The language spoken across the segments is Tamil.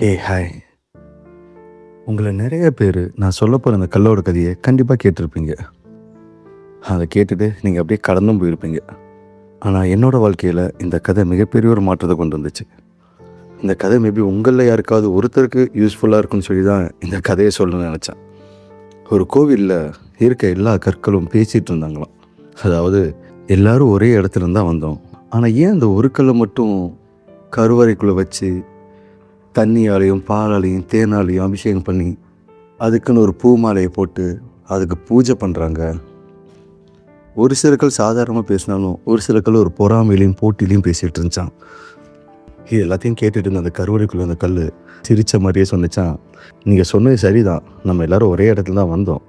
ஹாய். உங்கள நெறைய பேரு நான் சொல்லப்போற அந்த கல்லோட கதைய கண்டிப்பா கேட்டிருப்பீங்க. அத கேட்டுட்டு நீங்க அப்படியே கடந்தும் போயிருப்பீங்க. ஆனா என்னோட வாழ்க்கையில இந்த கதை மிகப்பெரிய ஒரு மாற்றத்த கொண்டு வந்துச்சு. இந்த கதை மேபி உங்கள்ல யாருக்காவது ஒருத்தருக்கு யூஸ்ஃபுல்லா இருக்கும்னு சொல்லி தான் இந்த கதைய சொல்லணும்னு நெனச்சேன். ஒரு கோவில்ல இருக்க எல்லா கற்களும் பேசிட்டு இருந்தாங்களாம். அதாவது எல்லாரும் ஒரே இடத்துல இருந்து தான் வந்தோம். ஆனா ஏன் அந்த ஒரு கல்ல மட்டும் கருவறைக்குள்ள வச்சு தண்ணியாலையும், பாலாலையும், தேனாலையும் அபிஷேகம் பண்ணி, அதுக்குன்னு ஒரு பூ மாலைய போட்டு, அதுக்கு பூஜை பண்றாங்க. ஒரு சிலர்கள் சாதாரணமா பேசினாலும், ஒரு சிலர்கள் ஒரு பொறாமையிலயும், போட்டியிலயும் பேசிட்டு இருந்துச்சாம். இது எல்லாத்தையும் கேட்டுட்டு இருந்த அந்த கருவறைக்குள்ள அந்த கல்லு சிரிச்ச மாரியே சொன்னுச்சாம், "நீங்க சொன்னது சரிதான். நம்ம எல்லாரும் ஒரே இடத்துல தான் வந்தோம்.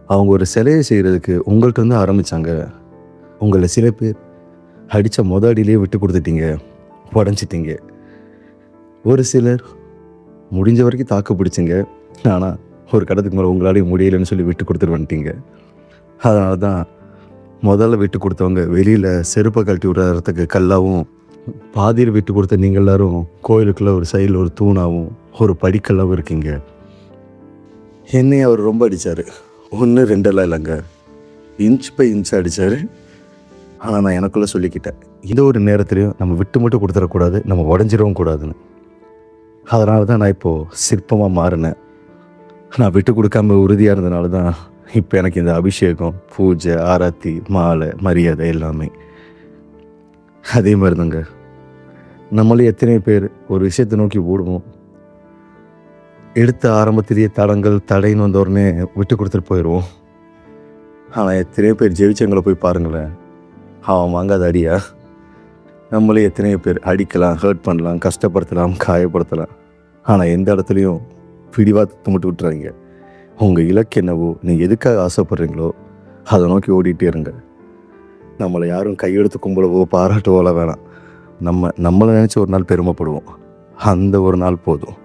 அவங்க ஒரு சிலைய செய்றதுக்கு உங்கள்ட்ட இருந்து ஆரம்பிச்சாங்க. உங்கள சில பேர் அடிச்ச மொத அடியிலேயே விட்டு குடுத்துட்டீங்க. உடைஞ்சிட்டீங்க. ஒரு சிலர் முடிஞ்ச வரைக்கும் தாக்கு பிடிச்சிங்க. ஆனா, ஒரு கட்டத்துக்கு மேல உங்களாலயும் முடியலன்னு சொல்லி விட்டு குடுத்துட்டு வந்துட்டீங்க. அதனால தான் முதல்ல விட்டு குடுத்தவங்க வெளியில செருப்ப கழட்டி விடுறதுக்கு கல்லாவும், பாதியில விட்டு குடுத்த நீங்க எல்லாரும் கோயிலுக்குள்ள ஒரு சைடுல ஒரு தூணாவும், ஒரு படிக்கல்லாவும் இருக்கீங்க." என்னைய அவரு ரொம்ப அடிச்சாரு. 1, 2 எல்லாம் இல்லங்க. இன்ச் பை இன்ச் அடிச்சாரு. ஆனா நான் எனக்குள்ள சொல்லிக்கிட்டேன், எந்த ஒரு நேரத்திலயும் நம்ம விட்டு மட்டும் குடுத்துறக்கூடாது. நம்ம உடைஞ்சிரவும் கூடாதுன்னு. அதனால தான் நான் இப்போ சிற்பமா மாறுனேன். நான் விட்டு கொடுக்காம உறுதியா இருந்தனால தான், இப்ப எனக்கு இந்த அபிஷேகம், பூஜை, ஆராத்தி, மாலை, மரியாதை எல்லாமே. அதே மாரி தாங்க. நம்மள எத்தனை பேர் ஒரு விஷயத்த நோக்கி ஓடுவோம். எடுத்த ஆரம்பத்திலேயே தடங்கள், தடைன்னு வந்த உடனே விட்டு குடுத்துட்டு போயிருவோம். ஆனா எத்தனையோ பேர் ஜெயிச்சவங்கள போய் பாருங்களேன். அவன் வாங்காத அடியா? நம்மளே எத்தனையோ பேர் அடிக்கலாம், ஹர்ட் பண்ணலாம், கஷ்டப்படுத்தலாம், காயப்படுத்தலாம். ஆனா எந்த இடத்துலயும் பிடிவாதத்த மட்டும் விட்டுறாதீங்க. உங்க இலக்கு என்னவோ, நீங்க எதுக்காக ஆசைப்படுறீங்களோ, அதை நோக்கி ஓடிட்டே இருங்க. நம்மளை யாரும் கையெடுத்து கும்பிடவோ, பாராட்டவோலாம் வேணாம். நம்மளை நினச்சி ஒரு நாள் பெருமைப்படுவோம். அந்த ஒரு நாள் போதும்.